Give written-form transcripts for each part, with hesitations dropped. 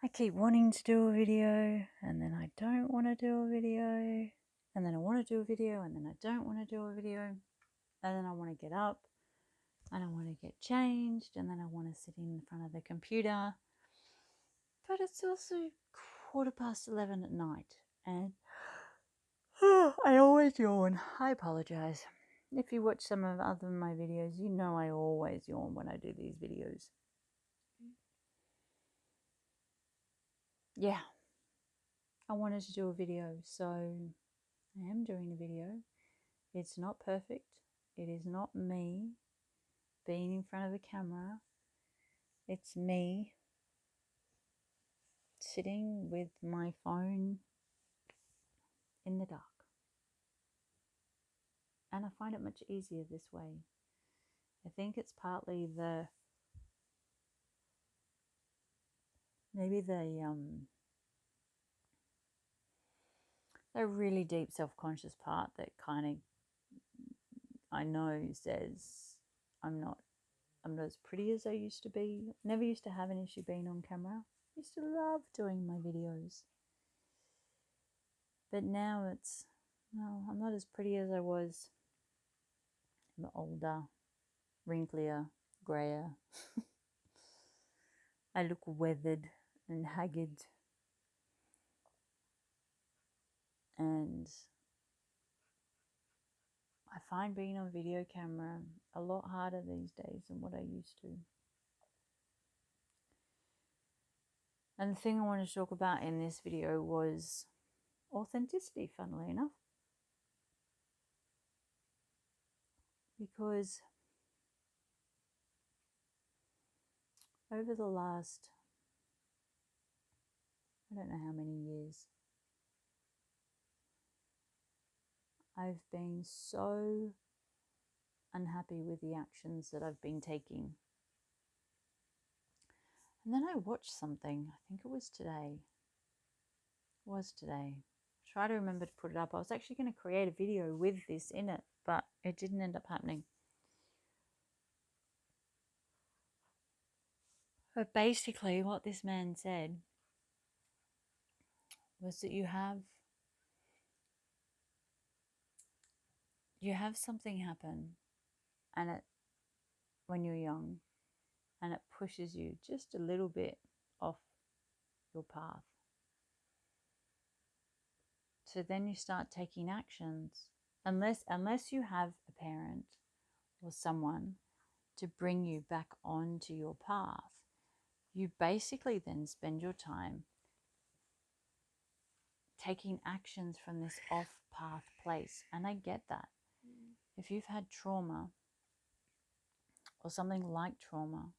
I keep wanting to do a video and then I don't want to do a video, and then I want to do a video and then I don't want to do a video, and then I want to get up and I want to get changed and then I want to sit in front of the computer. But it's also 11:15 at night and I always yawn. I apologize. If you watch some of other of my videos, you know I always yawn when I do these videos. Yeah, I wanted to do a video, so I am doing a video. It's not perfect. It is not me being in front of the camera. It's me sitting with my phone in the dark. And I find it much easier this way. I think it's partly maybe the really deep self-conscious part that kind of I know says I'm not as pretty as I used to be. Never used to have an issue being on camera. Used to love doing my videos. But now it's, no, I'm not as pretty as I was. I'm older, wrinklier, grayer. I look weathered and haggard. And I find being on video camera a lot harder these days than what I used to. And the thing I wanted to talk about in this video was authenticity, funnily enough. Because over the last, I don't know how many years, I've been so unhappy with the actions that I've been taking. And then I watched something, I think it was today. Try to remember to put it up. I was actually going to create a video with this in it, but it didn't end up happening. But basically what this man said was that you have something happen and it when you're young and it pushes you just a little bit off your path. So then you start taking actions unless you have a parent or someone to bring you back onto your path. You basically then spend your time taking actions from this off-path place. And I get that. If you've had trauma or something like trauma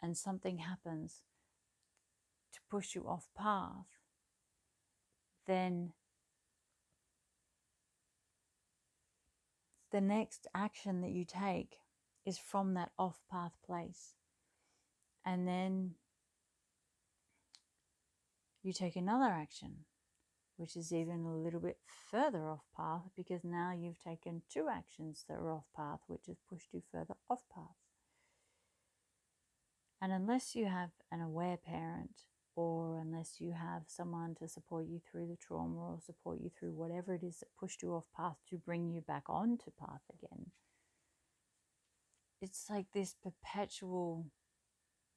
and something happens to push you off path, then the next action that you take is from that off-path place. And then you take another action, which is even a little bit further off path, because now you've taken two actions that are off path, which has pushed you further off path. And unless you have an aware parent, or unless you have someone to support you through the trauma or support you through whatever it is that pushed you off path to bring you back onto path again, it's like this perpetual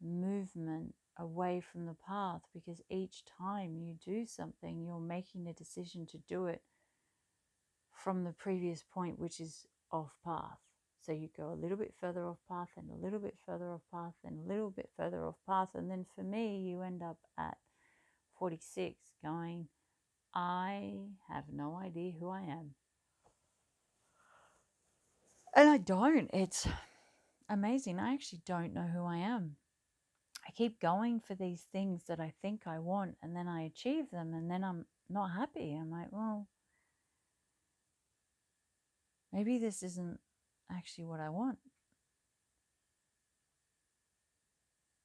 movement away from the path, because each time you do something, you're making a decision to do it from the previous point, which is off path. So you go a little bit further off path and a little bit further off path and a little bit further off path. And then for me, you end up at 46 going, I have no idea who I am. And I don't. It's amazing. I actually don't know who I am. I keep going for these things that I think I want, and then I achieve them, and then I'm not happy. I'm like, well, maybe this isn't actually what I want.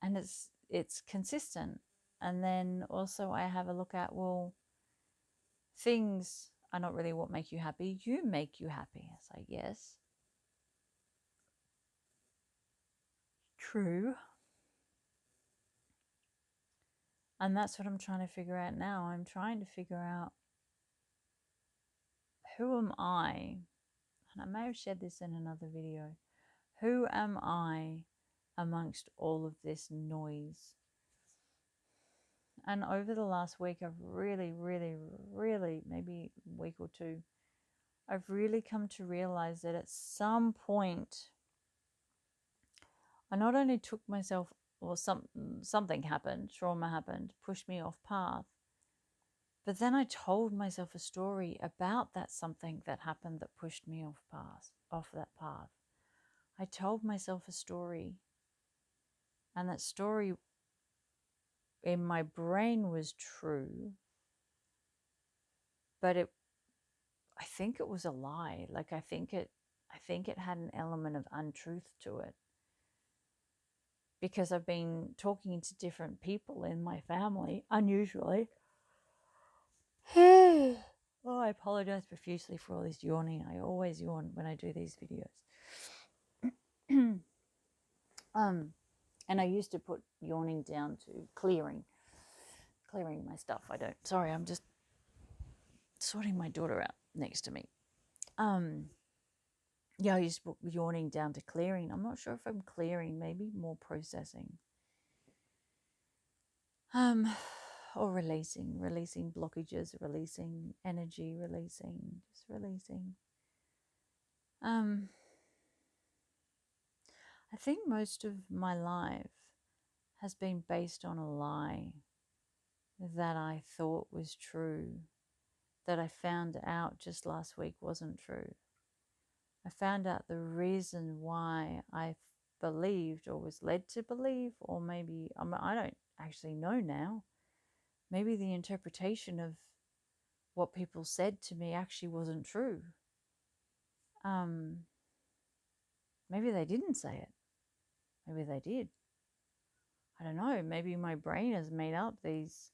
And it's consistent. And then also I have a look at, well, things are not really what make you happy. You make you happy. It's like, yes, true. And that's what I'm trying to figure out now. I'm trying to figure out, who am I? And I may have shared this in another video. Who am I amongst all of this noise? And over the last week, I've really, maybe a week or two, I've really come to realize that at some point, I not only took myself, or something happened, trauma happened, pushed me off path, but then I told myself a story about that something that happened that pushed me off that path. I told myself a story, and that story in my brain was true, but I think it was a lie. Like I think it had an element of untruth to it, because I've been talking to different people in my family, unusually. Oh, I apologize profusely for all this yawning. I always yawn when I do these videos. And I used to put yawning down to clearing my stuff. Sorry, I'm just sorting my daughter out next to me. Yeah, I used to put yawning down to clearing. I'm not sure if I'm clearing, maybe more processing. Or releasing blockages, releasing energy, just releasing. I think most of my life has been based on a lie that I thought was true, that I found out just last week wasn't true. I found out the reason why I believed, or was led to believe, or maybe, I don't actually know now. Maybe the interpretation of what people said to me actually wasn't true. Maybe they didn't say it. Maybe they did. I don't know. Maybe my brain has made up these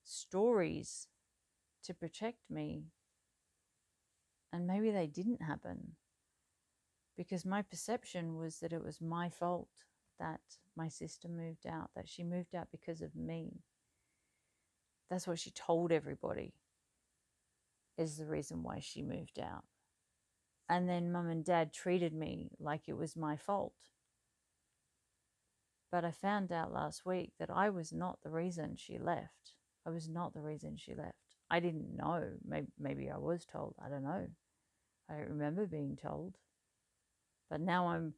stories to protect me, and maybe they didn't happen, because my perception was that it was my fault that my sister moved out, that she moved out because of me. That's what she told everybody is the reason why she moved out. And then mum and dad treated me like it was my fault. But I found out last week that I was not the reason she left. I was not the reason she left. I didn't know. Maybe I was told. I don't know. I don't remember being told. But now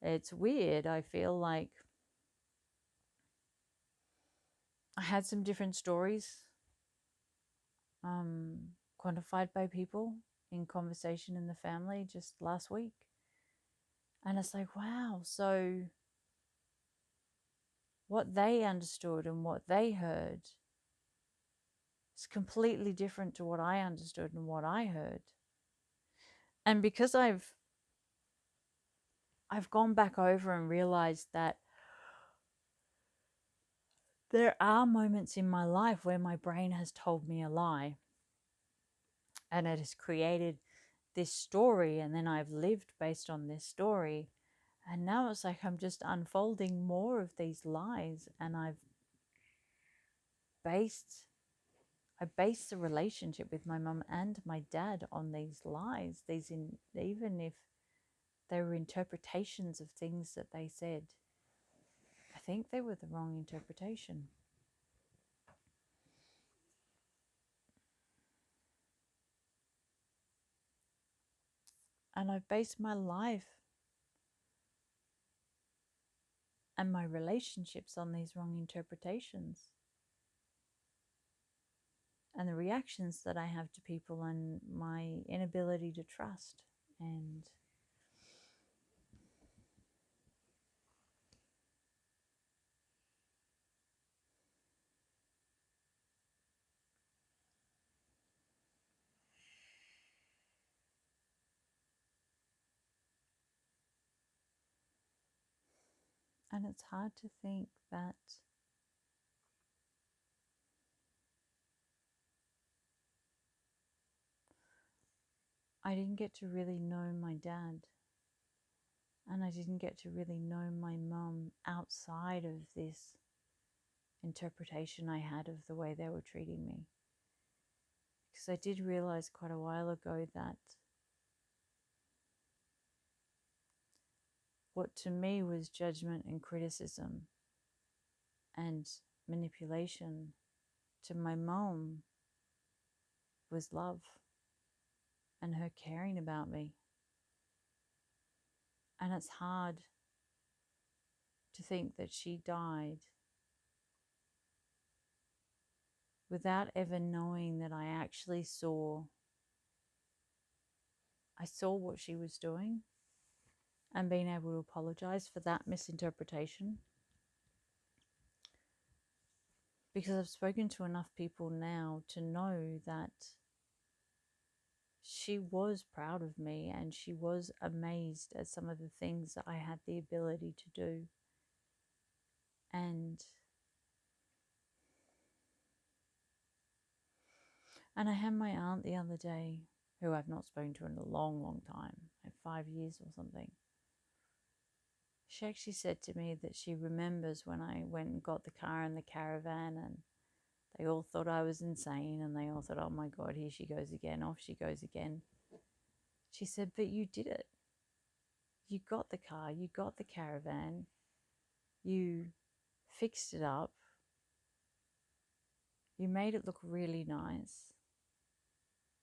it's weird. I feel like I had some different stories quantified by people in conversation in the family just last week. And it's like, wow, so what they understood and what they heard is completely different to what I understood and what I heard. And because I've gone back over and realized that there are moments in my life where my brain has told me a lie, and it has created this story, and then I've lived based on this story. And now it's like I'm just unfolding more of these lies, and I based the relationship with my mum and my dad on these lies. Even if they were interpretations of things that they said, I think they were the wrong interpretation. And I've based my life and my relationships on these wrong interpretations. And the reactions that I have to people, and my inability to trust. And it's hard to think that I didn't get to really know my dad, and I didn't get to really know my mum outside of this interpretation I had of the way they were treating me. Because I did realize quite a while ago that what to me was judgment and criticism and manipulation, to my mom was love and her caring about me. And it's hard to think that she died without ever knowing that I actually saw what she was doing and being able to apologize for that misinterpretation. Because I've spoken to enough people now to know that she was proud of me and she was amazed at some of the things that I had the ability to do. And I had my aunt the other day, who I've not spoken to in a long, long time, like 5 years or something. She actually said to me that she remembers when I went and got the car and the caravan, and they all thought I was insane, and they all thought, oh my God, here she goes again, off she goes again. She said, but you did it. You got the car, you got the caravan, you fixed it up, you made it look really nice,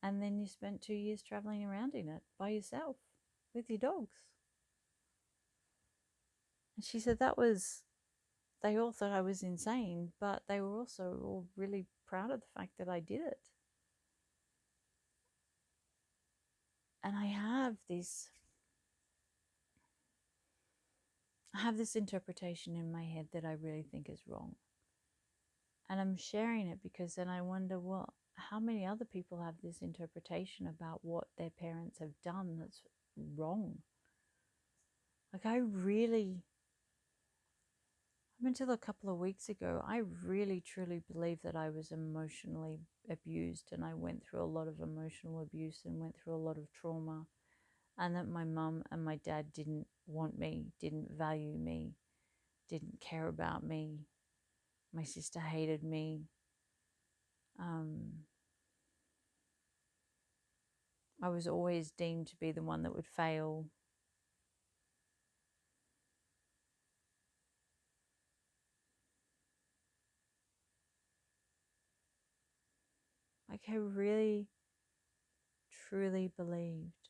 and then you spent 2 years traveling around in it by yourself with your dogs. And she said they all thought I was insane, but they were also all really proud of the fact that I did it. And I have this interpretation in my head that I really think is wrong. And I'm sharing it because then I wonder, well, how many other people have this interpretation about what their parents have done that's wrong? Like until a couple of weeks ago, I really truly believed that I was emotionally abused, and I went through a lot of emotional abuse and went through a lot of trauma, and that my mum and my dad didn't want me, didn't value me, didn't care about me. My sister hated me. I was always deemed to be the one that would fail. Like, I really, truly believed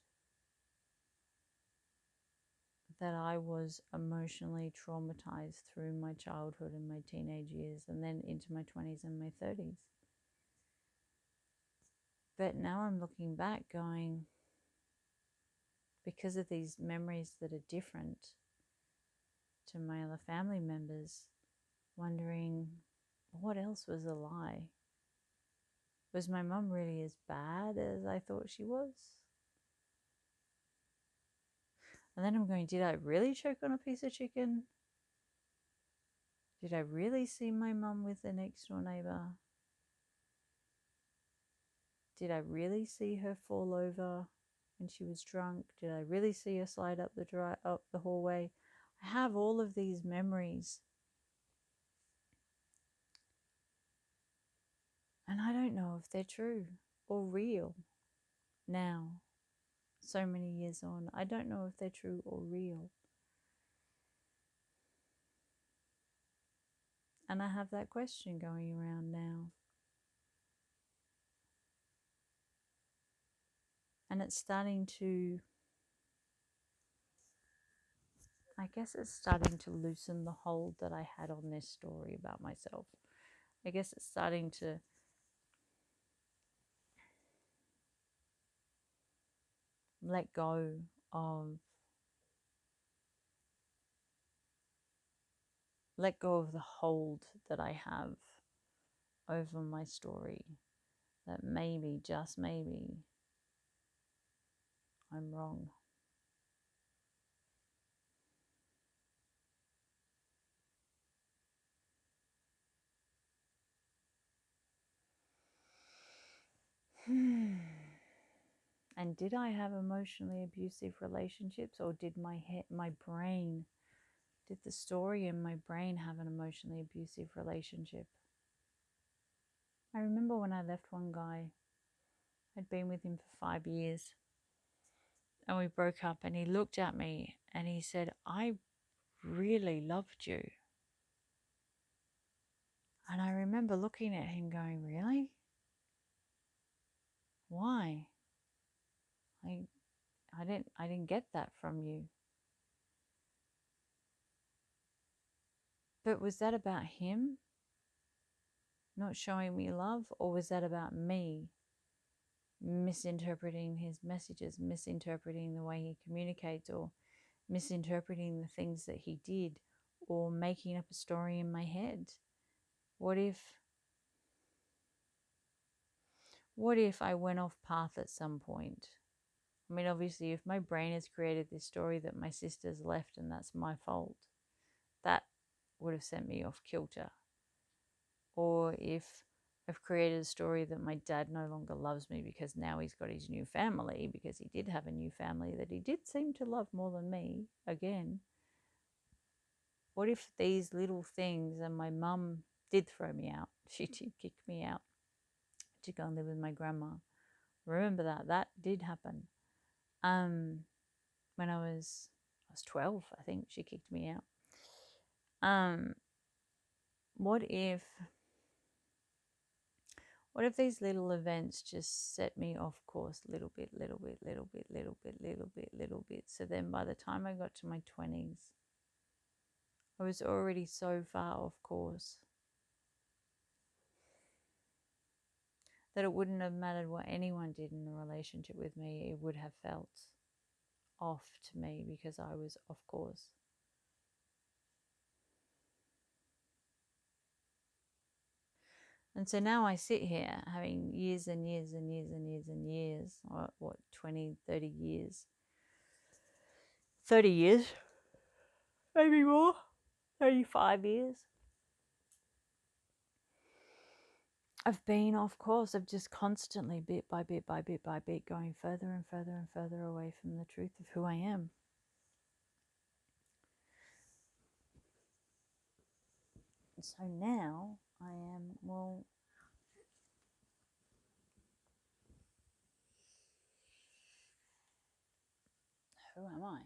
that I was emotionally traumatized through my childhood and my teenage years, and then into my 20s and my 30s. But now I'm looking back going, because of these memories that are different to my other family members, wondering what else was a lie. Was my mum really as bad as I thought she was? And then I'm going, did I really choke on a piece of chicken? Did I really see my mum with the next door neighbour? Did I really see her fall over when she was drunk? Did I really see her slide up the hallway? I have all of these memories, and I don't know if they're true or real now. So many years on, I don't know if they're true or real. And I have that question going around now. And it's starting to, I guess it's starting to loosen the hold that I had on this story about myself. I guess it's starting to let go of the hold that I have over my story, that maybe, just maybe, I'm wrong. And did I have emotionally abusive relationships, or did my brain Did the story in my brain have an emotionally abusive relationship? I remember when I left one guy, I'd been with him for 5 years, and we broke up, and he looked at me and he said, I really loved you. And I remember looking at him going, really? Why? I didn't get that from you. But was that about him not showing me love, or was that about me misinterpreting his messages, misinterpreting the way he communicates, or misinterpreting the things that he did, or making up a story in my head? What if I went off path at some point? I mean, obviously, if my brain has created this story that my sister's left and that's my fault, that would have sent me off kilter. Or if I've created a story that my dad no longer loves me because now he's got his new family, because he did have a new family that he did seem to love more than me, again. What if these little things, and my mum did throw me out, she did kick me out to go and live with my grandma. Remember that did happen. When I was 12, I think she kicked me out. What if these little events just set me off course little bit, so then by the time I got to my 20s, I was already so far off course that it wouldn't have mattered what anyone did in a relationship with me. It would have felt off to me because I was off course. And so now I sit here having years and years and years and years and years, or 20, 30 years, 30 years, maybe more, 35 years. I've been off course. I've just constantly, bit by bit by bit by bit, going further and further and further away from the truth of who I am. So now I am, well, who am I?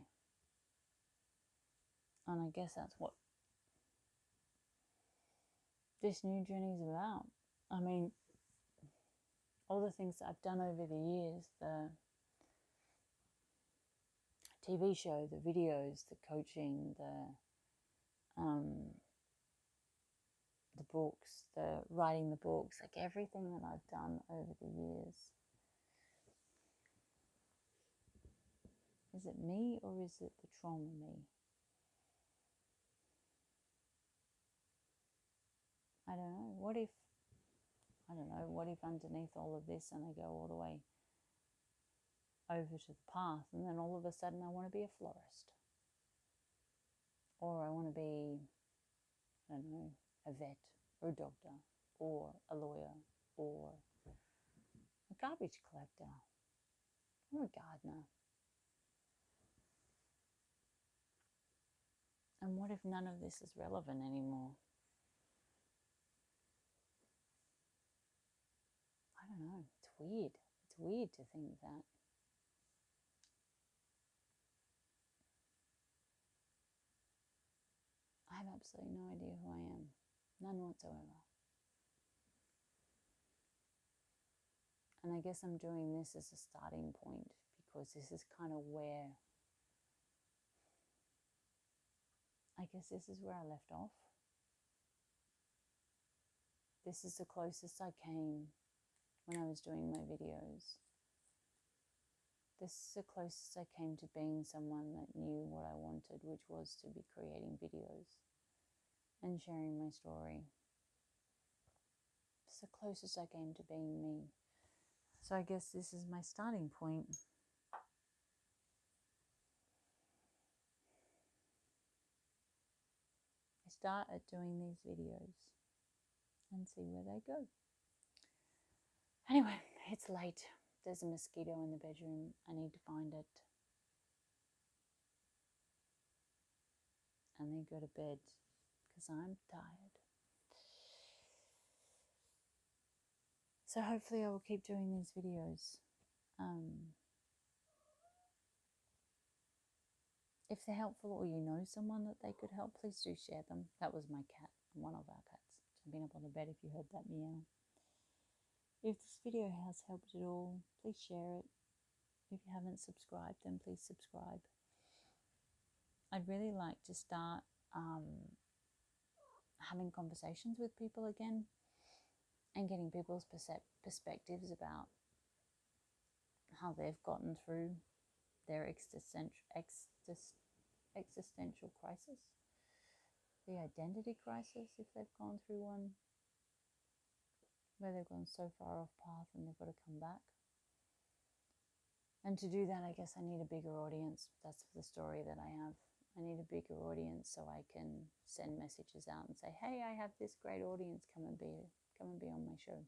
And I guess that's what this new journey is about. I mean, all the things that I've done over the years, the TV show, the videos, the coaching, the books, the writing the books, like everything that I've done over the years. Is it me, or is it the trauma me? I don't know. What if underneath all of this, and I go all the way over to the path, and then all of a sudden I want to be a florist, or I want to be, I don't know, a vet, or a doctor, or a lawyer, or a garbage collector, or a gardener. And what if none of this is relevant anymore? I don't know. It's weird. It's weird to think that. I have absolutely no idea who I am. None whatsoever. And I guess I'm doing this as a starting point, because this is kind of where, I guess this is where I left off. This is the closest I came when I was doing my videos. This is the closest I came to being someone that knew what I wanted, which was to be creating videos and sharing my story. It's the closest I came to being me. So I guess this is my starting point. I start at doing these videos and see where they go. Anyway, it's late. There's a mosquito in the bedroom. I need to find it. And finally go to bed because I'm tired. So hopefully I will keep doing these videos. If they're helpful or you know someone that they could help, please do share them. That was my cat, one of our cats, jumping up on the bed if you heard that meow. If this video has helped at all, please share it. If you haven't subscribed, then please subscribe. I'd really like to start having conversations with people again and getting people's perspectives about how they've gotten through their existential crisis, the identity crisis, if they've gone through one, where they've gone so far off path and they've got to come back. And to do that, I guess I need a bigger audience. That's the story that I have. I need a bigger audience so I can send messages out and say, hey, I have this great audience, come and be on my show.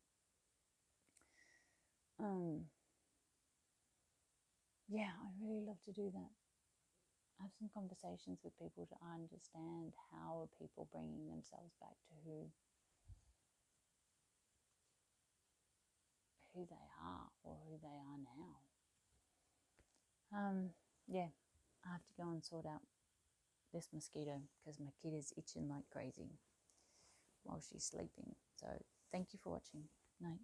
Yeah, I really love to do that. Have some conversations with people to understand how are people bringing themselves back to who they are or who they are now. Yeah, I have to go and sort out this mosquito because my kid is itching like crazy while she's sleeping. So thank you for watching. Night.